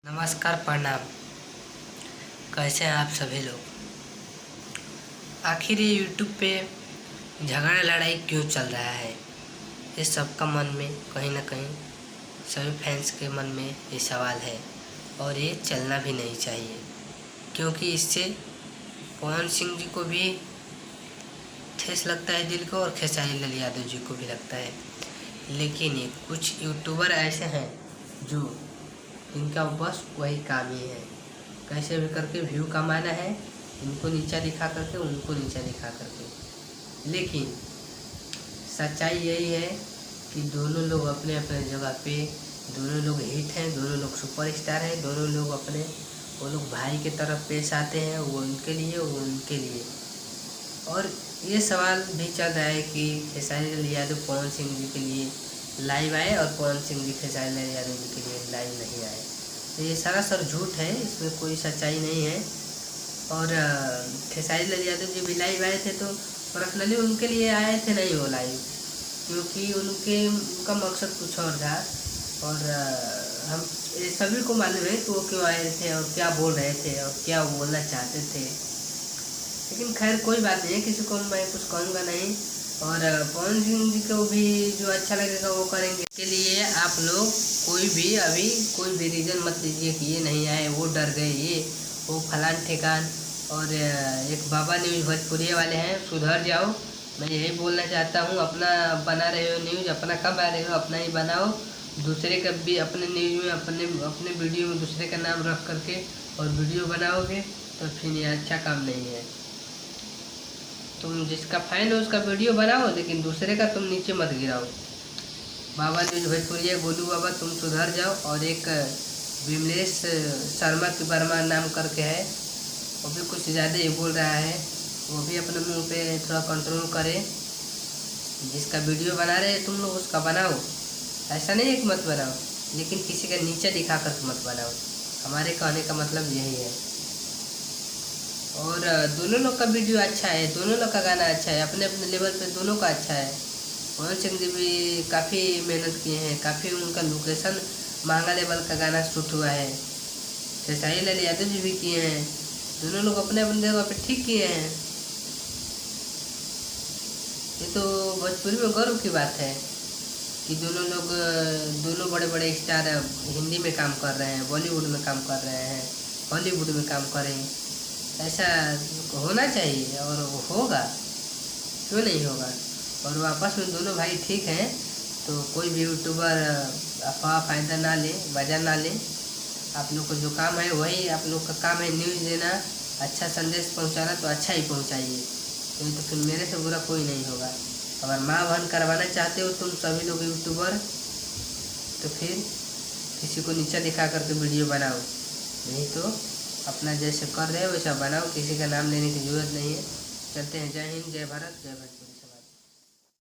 नमस्कार, प्रणाम। कैसे हैं आप सभी लोग? आखिर ये यूट्यूब पे झगड़ा लड़ाई क्यों चल रहा है? ये सबका मन में कहीं ना कहीं सभी फैंस के मन में ये सवाल है और ये चलना भी नहीं चाहिए, क्योंकि इससे पवन सिंह जी को भी ठेस लगता है दिल को और खेसारी लाल यादव जी को भी लगता है। लेकिन ये कुछ यूट्यूबर ऐसे हैं जो इनका बस वही काम ही है, कैसे भी करके व्यू कमाना है, इनको नीचा दिखा करके उनको नीचा दिखा करके। लेकिन सच्चाई यही है कि दोनों लोग अपने अपने जगह पे दोनों लोग हिट हैं, दोनों लोग सुपरस्टार हैं, दोनों लोग अपने वो लोग भाई के तरफ पेश आते हैं, वो उनके लिए वो उनके लिए। और ये सवाल भी चल रहा है कि खेसारी लाल यादव पवन सिंह जी के लिए लाइव आए और पवन सिंह जी खेसारी लाल यादव जी के लिए लाइव नहीं आए। तो ये सरासर झूठ है, इसमें कोई सच्चाई नहीं है। और खेसारी लाल यादव जी भी लाइव आए थे तो पर्सनली उनके लिए आए थे नहीं वो लाइव, क्योंकि उनका मकसद कुछ और था। और हम ये सभी को मालूम है कि वो क्यों आए थे और क्या बोल रहे थे और क्या बोलना चाहते थे। लेकिन खैर कोई बात नहीं है, किसी को मैं कुछ कहूँगा नहीं। और पवन सिंह जी को भी जो अच्छा लगेगा वो करेंगे। के लिए आप लोग अभी कोई भी रीज़न मत दीजिए कि ये नहीं आए, वो डर गए, ये वो फलान ठेकान। और एक बाबा न्यूज़ भोजपुरी वाले हैं, सुधर जाओ। मैं यही बोलना चाहता हूँ, अपना बना रहे हो न्यूज़, अपना कब बना रहे हो, अपना ही बनाओ। दूसरे का भी अपने न्यूज़ में अपने वीडियो में दूसरे का नाम रख करके और वीडियो बनाओगे तो फिर ये अच्छा काम नहीं है। तुम जिसका फैन हो उसका वीडियो बनाओ, लेकिन दूसरे का तुम नीचे मत गिराओ। बाबा न्यूज़ भोजपुरी गोलू बाबा, तुम सुधर जाओ। और एक विमलेश शर्मा की वर्मा नाम करके है, वो भी कुछ ज़्यादा ही बोल रहा है, वो भी अपने मुंह पे थोड़ा कंट्रोल करे। जिसका वीडियो बना रहे तुम लोग उसका बनाओ, ऐसा नहीं है कि मत बनाओ, लेकिन किसी का नीचे दिखा कर मत बनाओ। हमारे कहने का मतलब यही है। और दोनों लोग का वीडियो अच्छा है, दोनों लोग का गाना अच्छा है, अपने अपने लेवल पे दोनों का अच्छा है। पवन सिंह जी भी काफ़ी मेहनत किए हैं, काफ़ी उनका लोकेशन महंगा लेवल का गाना शूट हुआ है। खेसारी लाल यादव जी भी किए हैं, दोनों लोग अपने अपने जगह पे ठीक किए हैं। ये तो भोजपुरी में गर्व की बात है कि दोनों बड़े बड़े स्टार हिंदी में काम कर रहे हैं, बॉलीवुड में काम कर रहे हैं, हॉलीवुड में काम करें। ऐसा होना चाहिए और होगा, क्यों नहीं होगा। और आपस में दोनों भाई ठीक हैं, तो कोई भी यूट्यूबर अफवाह फ़ायदा ना ले, मज़ा ना ले। आप लोग को जो काम है वही आप लोग का काम है, न्यूज़ देना, अच्छा संदेश पहुंचाना, तो अच्छा ही पहुंचाइए। नहीं तो फिर मेरे से बुरा कोई नहीं होगा। अगर माँ बहन करवाना चाहते हो तुम सभी लोग यूट्यूबर, तो फिर किसी को नीचा दिखा करके वीडियो बनाओ, नहीं तो अपना जैसे कर रहे हो वैसा बनाओ, किसी का नाम लेने की ज़रूरत नहीं है। चलते हैं। जय हिंद, जय भारत, जय भोजपुरी।